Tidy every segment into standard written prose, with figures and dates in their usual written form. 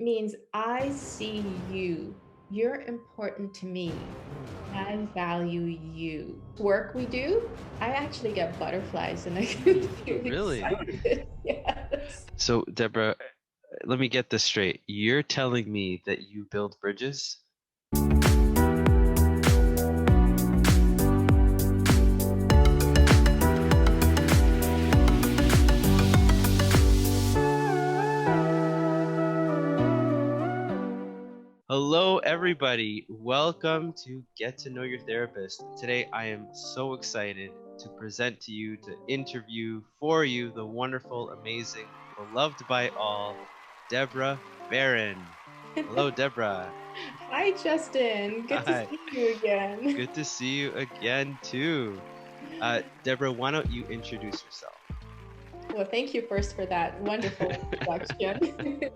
It means I see you. You're important to me. I value you. Work we do, I actually get butterflies and I get feel Really? excited. Yes. So, Deborah, let me get this straight. You're telling me that you build bridges? Hello, everybody. Welcome to Get to Know Your Therapist. Today, I am so excited to present to you, to interview for you, the wonderful, amazing, beloved by all, Debra Barran. Hello, Debra. Hi, Justin. Good to Hi. see you again. Good to see you again, too. Debra, why don't you introduce yourself? Well, thank you first for that wonderful introduction.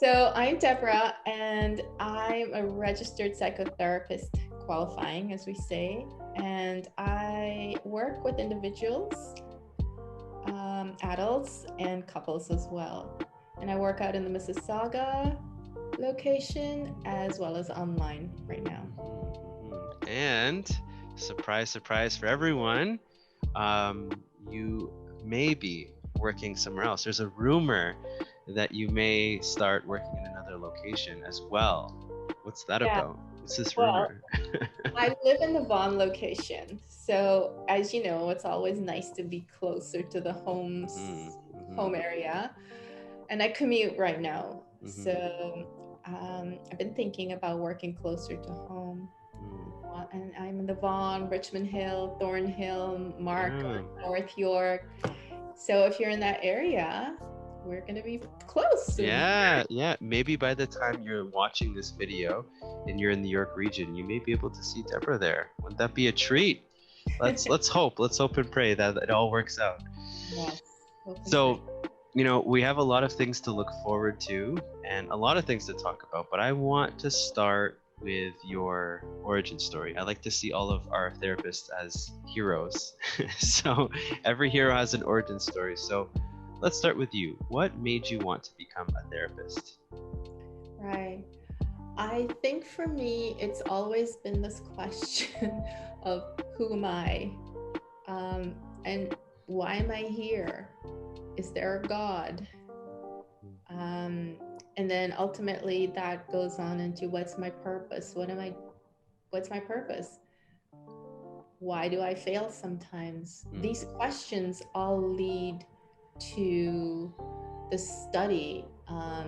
So, I'm Debra, and I'm a registered psychotherapist, qualifying, as we say, and I work with individuals, adults, and couples as well. And I work out in the Mississauga location as well as online right now. And surprise, surprise for everyone, you may be working somewhere else. There's a rumor that you may start working in another location as well. What's that Yeah, about? What's this well, rumor? I live in the Vaughan location. So, as you know, it's always nice to be closer to the home area. And I commute right now. So, I've been thinking about working closer to home. And I'm in the Vaughan, Richmond Hill, Thornhill, Markham, North York. So if you're in that area, we're going to be close soon. Yeah. Maybe by the time you're watching this video and you're in the York region, you may be able to see Deborah there. Wouldn't that be a treat? Let's hope. Let's hope and pray that it all works out. Yes. So, we have a lot of things to look forward to and a lot of things to talk about, but I want to start with your origin story. I like to see all of our therapists as heroes. So every hero has an origin story. So let's start with you. What made you want to become a therapist? Right. I think for me, it's always been this question of who am I? And why am I here? Is there a God? And then ultimately that goes on into what's my purpose? What's my purpose? Why do I fail sometimes? These questions all lead to the study, I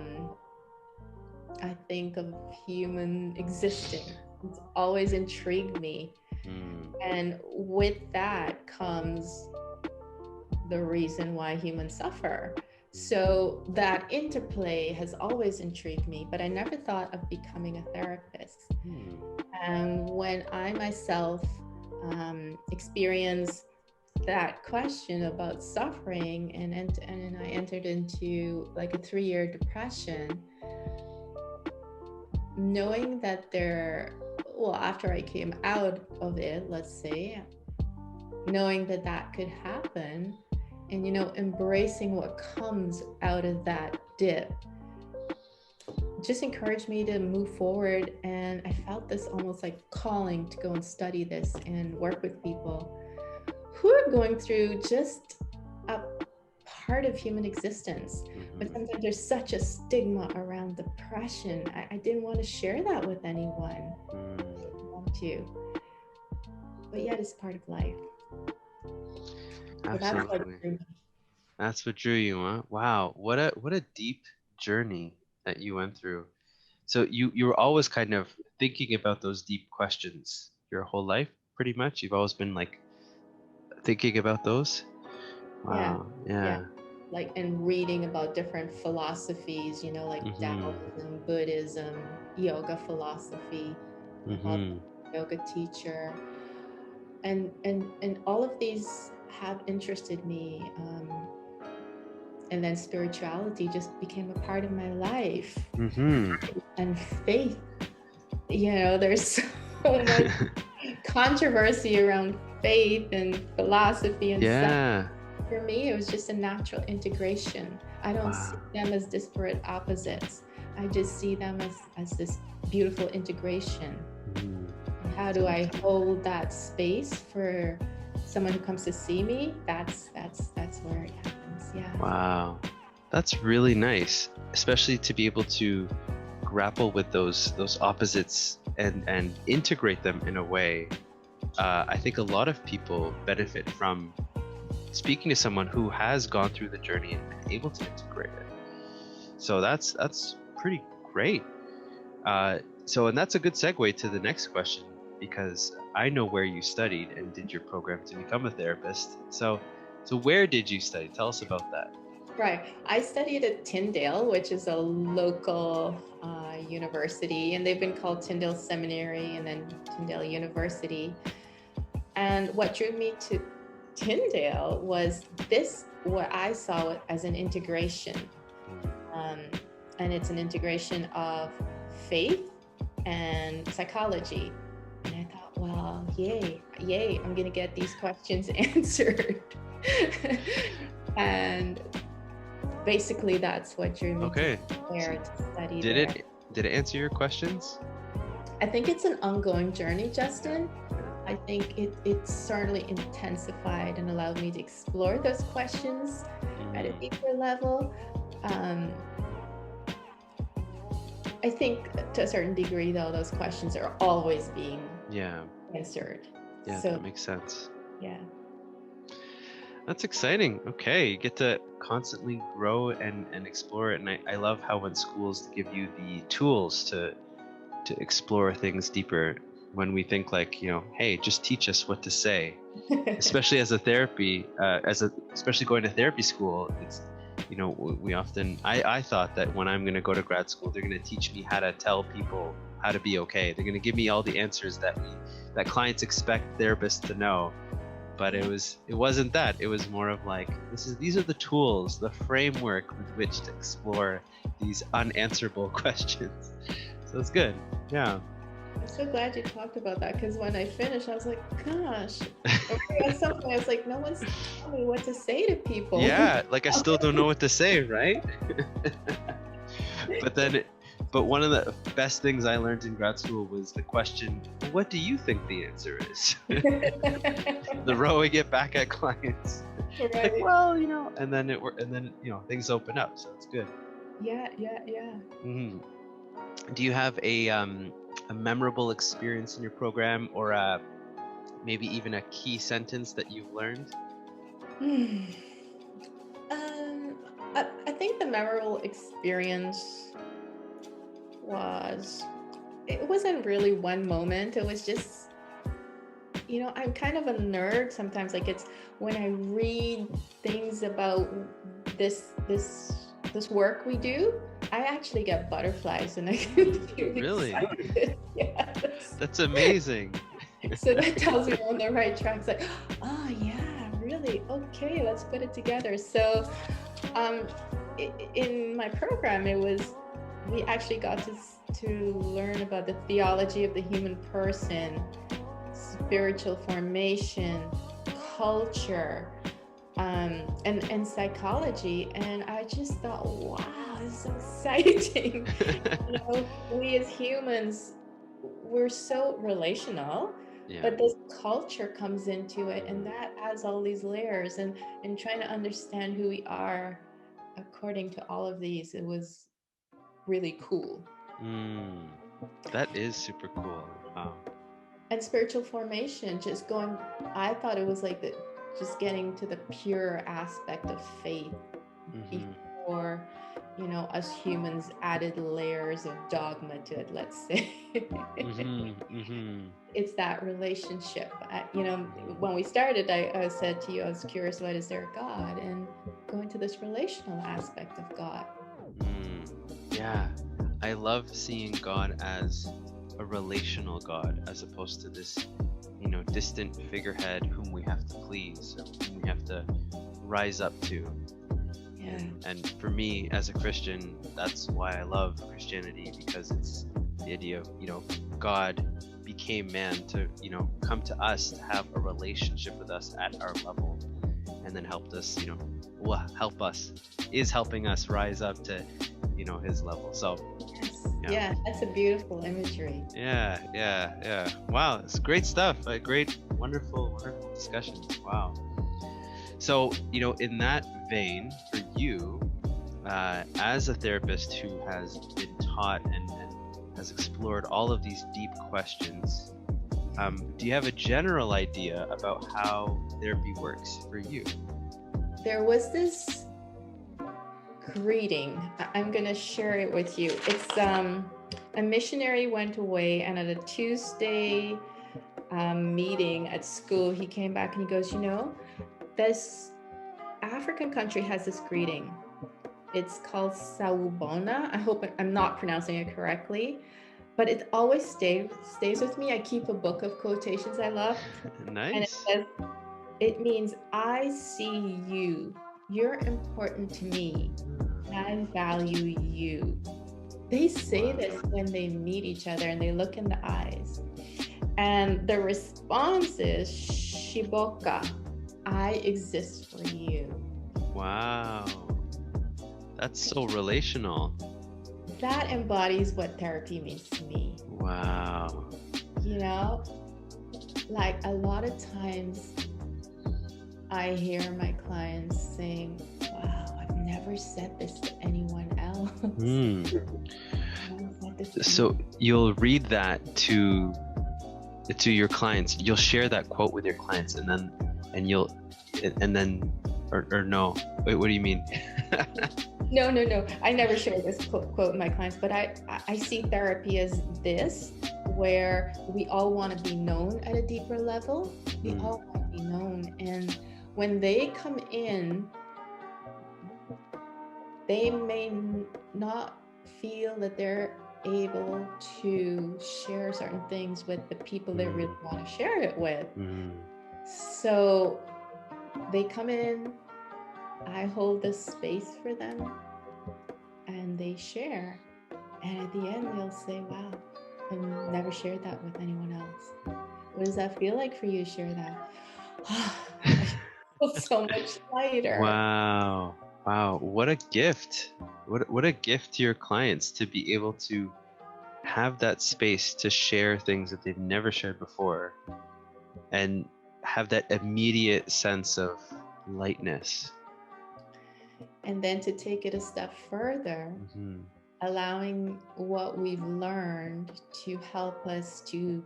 think, of human existence. It's always intrigued me. And with that comes the reason why humans suffer. So that interplay has always intrigued me, but I never thought of becoming a therapist. And when I myself experienced that question about suffering and I entered into like a 3-year depression, knowing that after I came out of it, let's say, knowing that that could happen and, embracing what comes out of that dip just encouraged me to move forward. And I felt this almost like calling to go and study this and work with people who are going through just a part of human existence. But sometimes there's such a stigma around depression. I didn't want to share that with anyone. I didn't want to. But yet it's part of life. Absolutely. That's what drew you, huh? Wow, what a deep journey that you went through. So you were always kind of thinking about those deep questions your whole life, pretty much. You've always been like thinking about those. Wow. Yeah. Like, and reading about different philosophies, like Taoism, Buddhism, yoga philosophy, yoga teacher, and all of these have interested me. And then spirituality just became a part of my life. And faith, there's so much controversy around faith and philosophy and stuff. For me, it was just a natural integration I don't see Wow. them as disparate opposites. I just see them as this beautiful integration. Mm. And how do I hold that space for someone who comes to see me? That's where it happens. Yeah. Wow. That's really nice, especially to be able to grapple with those opposites and integrate them in a way. I think a lot of people benefit from speaking to someone who has gone through the journey and been able to integrate it. So that's pretty great. And that's a good segue to the next question, because I know where you studied and did your program to become a therapist. So where did you study? Tell us about that. Right. I studied at Tyndale, which is a local university, and they've been called Tyndale Seminary and then Tyndale University. And what drew me to Tyndale was what I saw as an integration. And it's an integration of faith and psychology. And I thought, well, yay, I'm going to get these questions answered. And basically that's what drew me to there to study Did there. Did it answer your questions? I think it's an ongoing journey, Justin. I think it certainly intensified and allowed me to explore those questions at a deeper level. I think to a certain degree, though, those questions are always being answered. Yeah, so, that makes sense. Yeah. That's exciting. Okay, you get to constantly grow and explore it. And I love how when schools give you the tools to explore things deeper, when we think like, hey, just teach us what to say. Especially as a therapy, especially going to therapy school, it's, we often, I thought that when I'm going to go to grad school, they're going to teach me how to tell people how to be okay. They're going to give me all the answers that clients expect therapists to know. But it wasn't that. It was more of like, these are the tools, the framework with which to explore these unanswerable questions. So it's good. Yeah. I'm so glad you talked about that, because when I finished, I was like, gosh. At some point, I was like, no one's telling me what to say to people. Yeah, like I still don't know what to say, right? But one of the best things I learned in grad school was the question, what do you think the answer is? The rowing it back at clients. Right. Like, well, and then things open up, so it's good. Yeah. Mm-hmm. Do you have a memorable experience in your program, or maybe even a key sentence that you've learned? I think the memorable experience it wasn't really one moment. It was just, I'm kind of a nerd sometimes. Like, it's when I read things about this work we do, I actually get butterflies and I get really excited. Yeah, that's amazing. So that tells me we're on the right track. It's like, oh yeah, really? Okay, let's put it together. So in my program, we actually got to learn about the theology of the human person, spiritual formation, culture, and psychology. And I just thought, wow, this is so exciting. We as humans, we're so relational, but this culture comes into it, and that adds all these layers, and trying to understand who we are according to all of these, it was really cool. That is super cool. Wow. And spiritual formation, I thought it was like just getting to the pure aspect of faith before, us humans added layers of dogma to it, let's say. It's that relationship. When we started, I said to you, I was curious, what is there a God? And going to this relational aspect of God. Yeah, I love seeing God as a relational God, as opposed to this, distant figurehead whom we have to please, or whom we have to rise up to. Yeah. And for me, as a Christian, that's why I love Christianity, because it's the idea of, God became man to, come to us, to have a relationship with us at our level. and then helped us, is helping us rise up to, his level. So yeah, that's a beautiful imagery. Yeah. Wow, it's great stuff. A great, wonderful discussion. Wow. So, in that vein, for you, as a therapist who has been taught and has explored all of these deep questions, do you have a general idea about how therapy works for you? There was this greeting. I'm going to share it with you. It's a missionary went away, and at a Tuesday meeting at school, he came back and he goes, this African country has this greeting. It's called Sawubona. I hope I'm not pronouncing it correctly, but it always stays with me. I keep a book of quotations I love. Nice. And it says, it means I see you. You're important to me. I value you. They say this when they meet each other and they look in the eyes. And the response is Shiboka. I exist for you. Wow. That's so relational. That embodies what therapy means to me. Wow. Like a lot of times I hear my clients saying, wow, I've never said this to anyone else. So you'll read that to your clients. You'll share that quote with your clients, and then no. Wait, what do you mean? No. I never share this quote with my clients, but I see therapy as this, where we all want to be known at a deeper level. We all want to be known. And when they come in, they may not feel that they're able to share certain things with the people they really want to share it with. So they come in, I hold this space for them, and they share. And at the end, they'll say, wow, I've never shared that with anyone else. What does that feel like for you to share that? I feel so much lighter. Wow. What a gift. What a gift to your clients to be able to have that space to share things that they've never shared before and have that immediate sense of lightness. And then to take it a step further, allowing what we've learned to help us to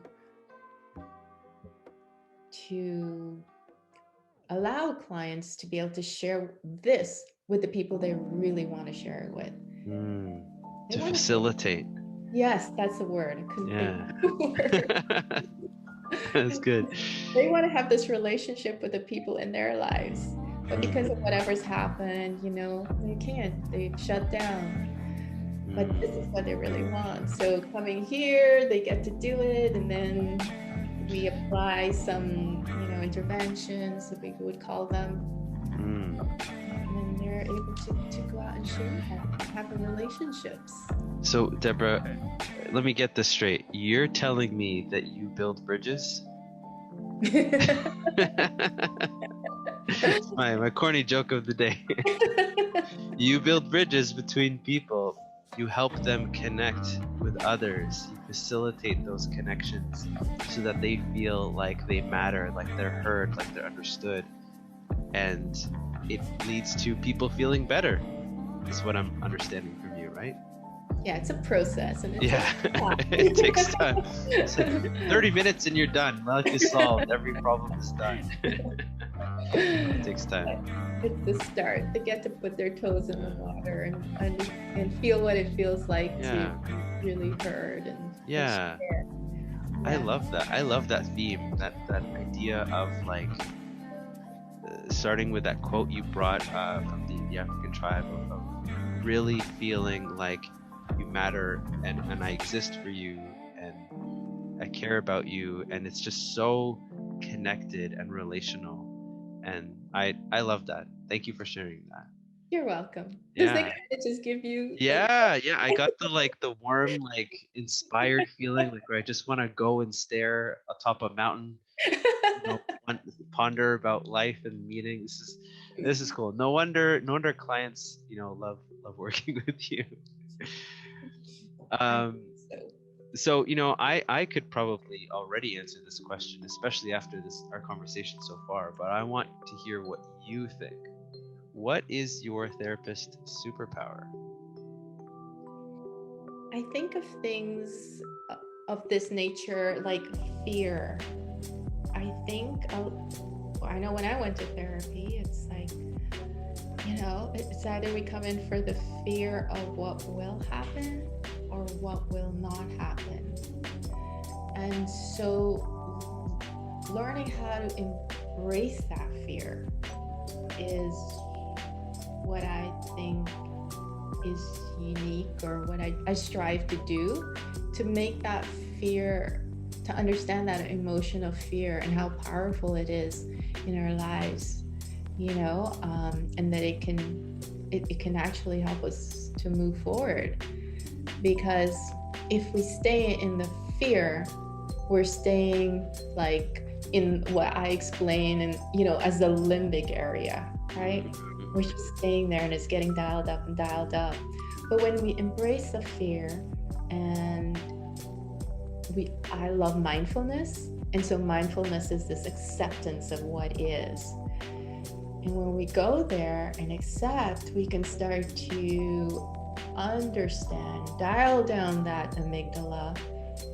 allow clients to be able to share this with the people they really want to share it with. To facilitate. Yes, that's the word. Yeah. That's good. They want to have this relationship with the people in their lives, but because of whatever's happened, they can't. They've shut down. But this is what they really want. So coming here, they get to do it, and then we apply some, interventions, that we would call them. And then they're able to go out and share and have relationships. So, Debra, let me get this straight. You're telling me that you build bridges? It's my corny joke of the day. You build bridges between people. You help them connect with others. You facilitate those connections so that they feel like they matter, like they're heard, like they're understood. And it leads to people feeling better, is what I'm understanding from you, right? Yeah, it's a process. And it takes time. It's like 30 minutes and you're done. Life is solved. Every problem is done. It takes time. It's the start. They get to put their toes in the water and feel what it feels like to be really heard and share. I love that. I love that theme, that idea of like starting with that quote you brought from the African tribe of really feeling like you matter and I exist for you and I care about you, and it's just so connected and relational. And I love that. Thank you for sharing that. You're welcome. Does they kind of just give you I got the warm, inspired feeling, where I just want to go and stare atop a mountain, ponder about life and meaning. This is cool. No wonder clients, love working with you. I Um, think so. so I could probably already answer this question, especially after this our conversation so far. But I want to hear what you think. What is your therapist superpower? I think of things of this nature like fear. I know when I went to therapy, it's like, it's either we come in for the fear of what will happen or what will not happen. And so learning how to embrace that fear is what I think is unique, or what I strive to do, to make that fear, to understand that emotion of fear and how powerful it is in our lives, and that it can actually help us to move forward. Because if we stay in the fear, we're staying like in what I explain, and as the limbic area, right? We're just staying there and it's getting dialed up and dialed up. But when we embrace the fear, and I love mindfulness, and so mindfulness is this acceptance of what is. And when we go there and accept, we can start to understand, dial down that amygdala,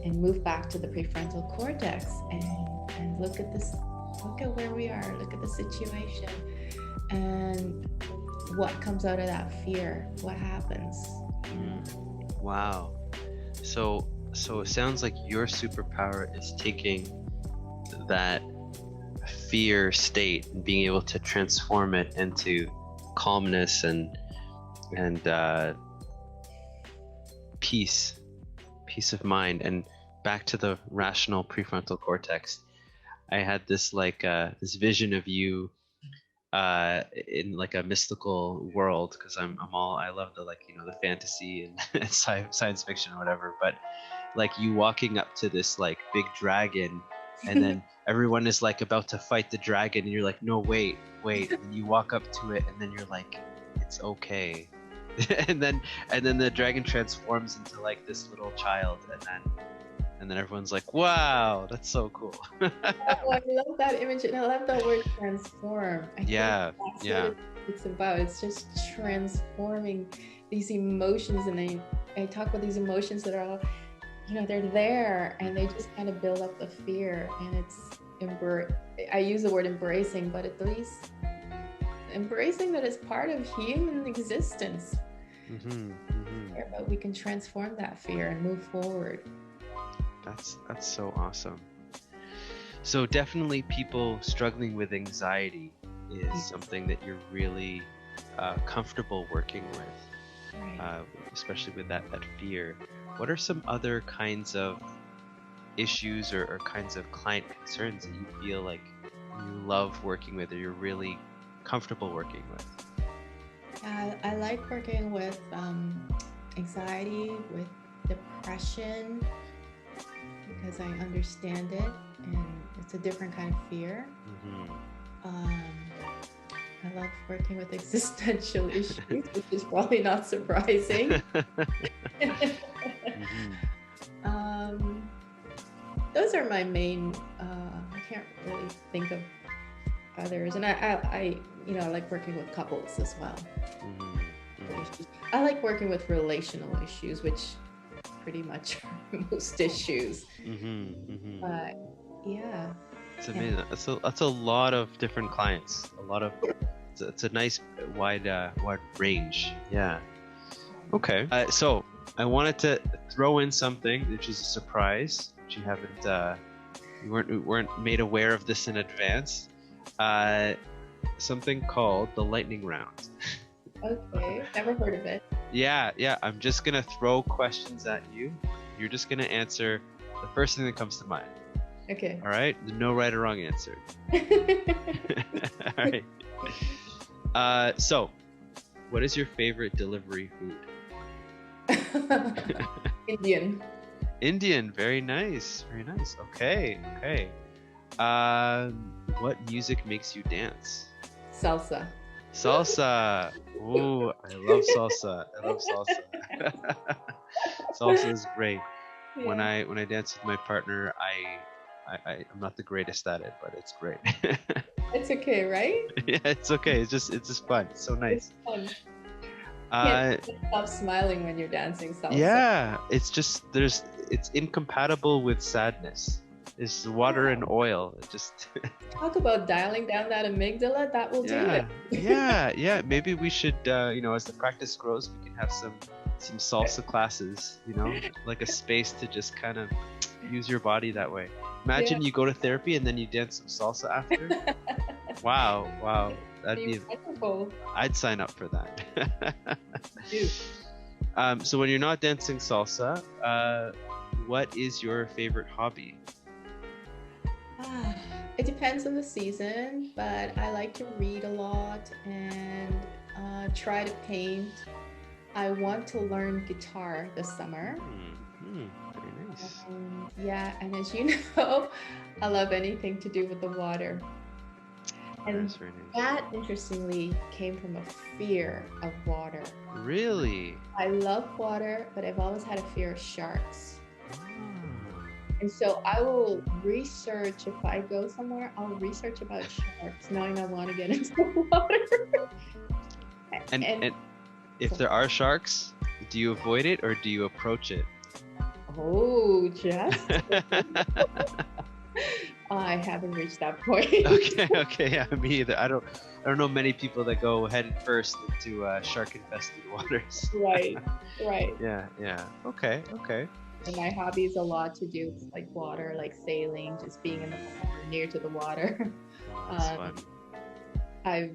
and move back to the prefrontal cortex, and look at where we are, look at the situation, and what comes out of that fear, what happens. Wow. So it sounds like your superpower is taking that fear state and being able to transform it into calmness and peace of mind, and back to the rational prefrontal cortex. I had this this vision of you in like a mystical world, because I love the fantasy and science fiction or whatever, but like you walking up to this like big dragon, and then everyone is like about to fight the dragon, and you're like, no, wait, and you walk up to it, and then you're like, it's okay. and then the dragon transforms into like this little child, and then everyone's like, wow, that's so cool. Oh, I love that image, and I love that word transform. I Yeah, think that's yeah. what it's about. It's just transforming these emotions, and I talk about these emotions that are all, they're there, and they just kind of build up the fear, and I use the word embracing, but at least embracing that is part of human existence. But we can transform that fear and move forward. That's so awesome. So definitely people struggling with anxiety is something that you're really comfortable working with, especially with that fear. What are some other kinds of issues or kinds of client concerns that you feel like you love working with, or you're really comfortable working with? I like working with anxiety, with depression, because I understand it, and it's a different kind of fear. I love working with existential issues, which is probably not surprising. Those are my main. I can't really think of others, and I like working with couples as well. I like working with relational issues, which pretty much are most issues. But yeah, it's amazing. That's a lot of different clients. It's a nice wide range. Yeah. Okay. So I wanted to throw in something which is a surprise, which you haven't, you weren't made aware of this in advance. Something called the lightning round. Okay, never heard of it. Yeah. I'm just gonna throw questions at you. You're just gonna answer the first thing that comes to mind. Okay. All right. No right or wrong answer. All right. So, what is your favorite delivery food? Indian. Indian. Very nice. Okay. What music makes you dance? Salsa. Salsa. Ooh, I love salsa. I love salsa. Salsa is great. When Yeah. I dance with my partner, I'm not the greatest at it, but it's great. It's okay, right? Yeah, it's okay. It's just fun. It's so It's nice. fun. Can't Uh, stop smiling when you're dancing salsa. yeah, it's just it's incompatible with sadness. It's water and oil. It just Talk about dialing down that amygdala, that will do it. yeah. Maybe we should, as the practice grows, we can have some salsa classes. Like a space to just kind of use your body that way. Imagine you go to therapy and then you dance some salsa after. Wow, that'd be wonderful. I'd sign up for that. Dude. So when you're not dancing salsa, what is your favorite hobby? It depends on the season, but I like to read a lot and try to paint. I want to learn guitar this summer. Very nice. Yeah, and as you know, I love anything to do with the water. And That's very nice. that, interestingly, came from a fear of water. Really? I love water, but I've always had a fear of sharks. And so I will research, if I go somewhere, I'll research about sharks, knowing I want to get into the water. And if there are sharks, do you avoid it or do you approach it? Oh, just I haven't reached that point. Okay, yeah, me either. I don't know many people that go head first into shark-infested waters. Right. Yeah. Okay. And my hobby is a lot to do with like water, like sailing, just being in the water, near to the water. That's fun. A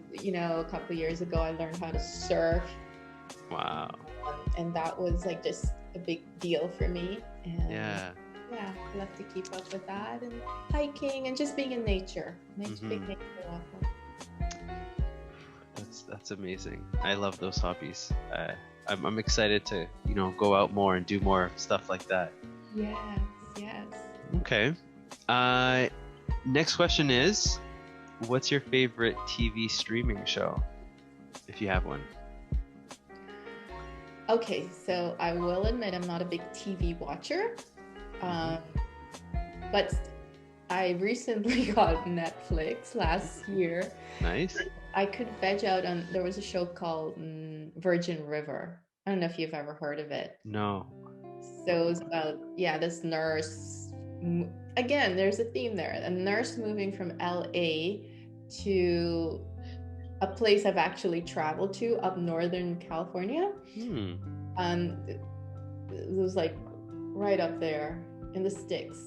couple of years ago, I learned how to surf. Wow. And that was like just a big deal for me. And yeah, I love to keep up with that, and hiking and just being in nature. Big nature lover. That's amazing. I love those hobbies. I'm excited to go out more and do more stuff like that. Yes. Okay. Next question is, what's your favorite TV streaming show, if you have one? Okay, so I will admit I'm not a big TV watcher, but I recently got Netflix last year. Nice. I could veg out on, there was a show called Virgin River. I don't know if you've ever heard of it. No. So it was about, this nurse. Again, there's a theme there. A nurse moving from LA to a place I've actually traveled to up Northern California. It was like right up there in the sticks.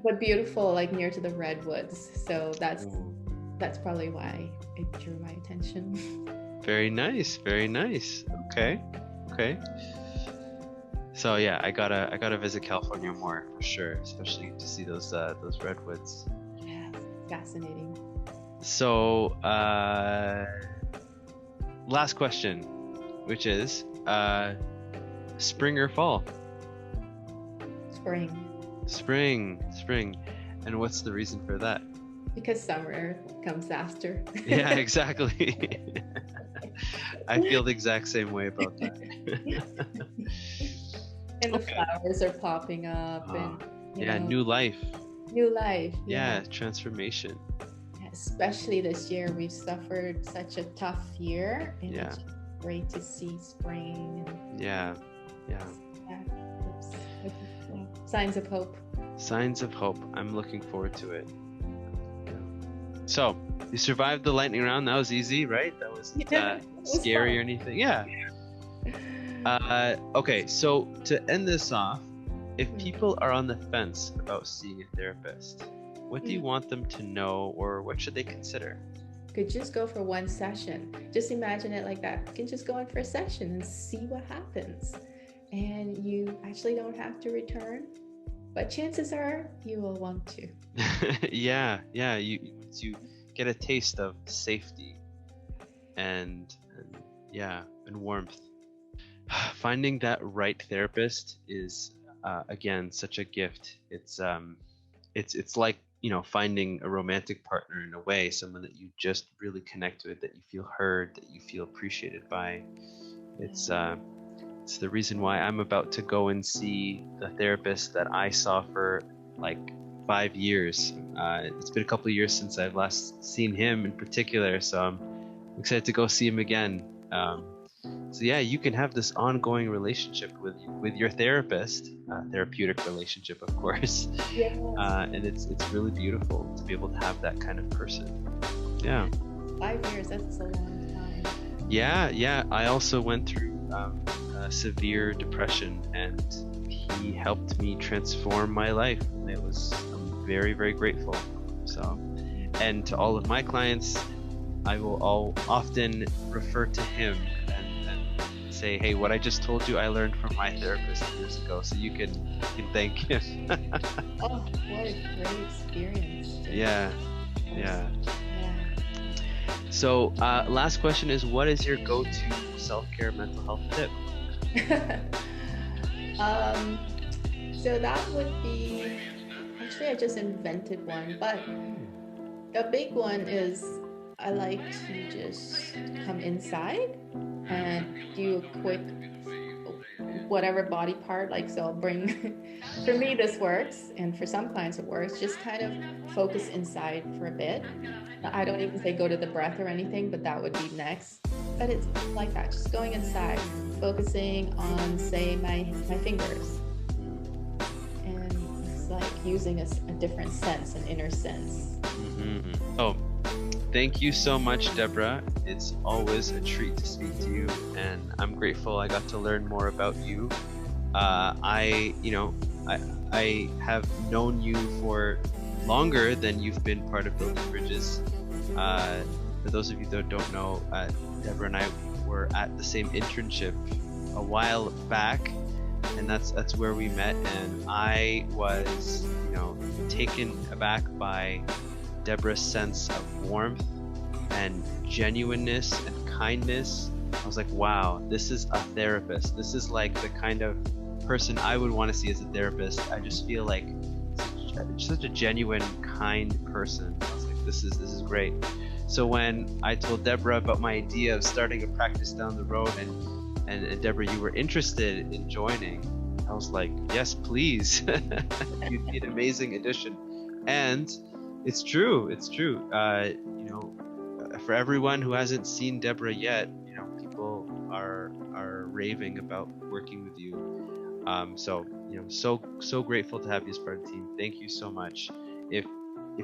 But beautiful, like near to the redwoods. So that's probably why it drew my attention. Very nice. Okay. So yeah, I gotta visit California more for sure, especially to see those redwoods. Yeah, fascinating. So last question, which is spring or fall? Spring. And what's the reason for that? Because summer comes after. Yeah, exactly. I feel the exact same way about that. And the flowers are popping up, and new life. Yeah, transformation. Especially this year, we've suffered such a tough year, and it's great to see spring. Yeah. Signs of hope. I'm looking forward to it. So you survived the lightning round. That was easy, right? That wasn't scary fun. Or anything. Yeah. Okay, so to end this off, if people are on the fence about seeing a therapist, what do you want them to know, or what should they consider? Could just go for one session. Just imagine it like that. You can just go in for a session and see what happens. And you actually don't have to return, but chances are you will want to. Yeah. You get a taste of safety and warmth. Finding that right therapist is again such a gift. It's like finding a romantic partner in a way, someone that you just really connect with, that you feel heard, that you feel appreciated by. It's it's the reason why I'm about to go and see the therapist that I saw for like 5 years. It's been a couple of years since I've last seen him in particular, so I'm excited to go see him again. So yeah, you can have this ongoing relationship with your therapist, therapeutic relationship, of course, Yes. and it's really beautiful to be able to have that kind of person. Yeah. 5 years, that's a long time. Yeah. I also went through severe depression, and he helped me transform my life. And I'm very, very grateful. So, and to all of my clients, I will often refer to him and say, hey, what I just told you, I learned from my therapist years ago. So you can thank him. Oh, what a great experience. Yeah. Yeah. So last question is, what is your go-to self-care mental health tip? So that would be, actually I just invented one, but the big one is I like to just come inside and do a quick whatever body part, like, so I'll bring for me this works, and for some clients it works, just kind of focus inside for a bit. I don't even say go to the breath or anything, but that would be next. But it's like that, just going inside, focusing on, say, my fingers, and it's like using a different sense, an inner sense. Mm-hmm. Oh, thank you so much, Debra. It's always a treat to speak to you, and I'm grateful I got to learn more about you. I have known you for longer than you've been part of Building Bridges. For those of you that don't know, Debra and I were at the same internship a while back, and that's where we met. And I was, taken aback by Debra's sense of warmth and genuineness and kindness. I was like, wow, this is a therapist. This is like the kind of person I would want to see as a therapist. I just feel like such a genuine, kind person. I was like, this is great. So when I told Debra about my idea of starting a practice down the road, and Debra, you were interested in joining, I was like, yes, please. You'd be an amazing addition. And it's true. For everyone who hasn't seen Debra yet, people are raving about working with you. So grateful to have you as part of the team. Thank you so much. If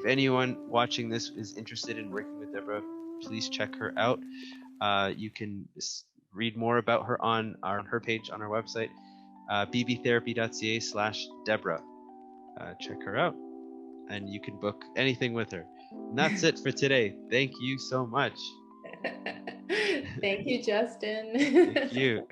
anyone watching this is interested in working with Debra, please check her out. You can read more about her on her page on our website, bbtherapy.ca/Debra. Check her out, and you can book anything with her. And that's it for today. Thank you so much. Thank you, Justin. Thank you.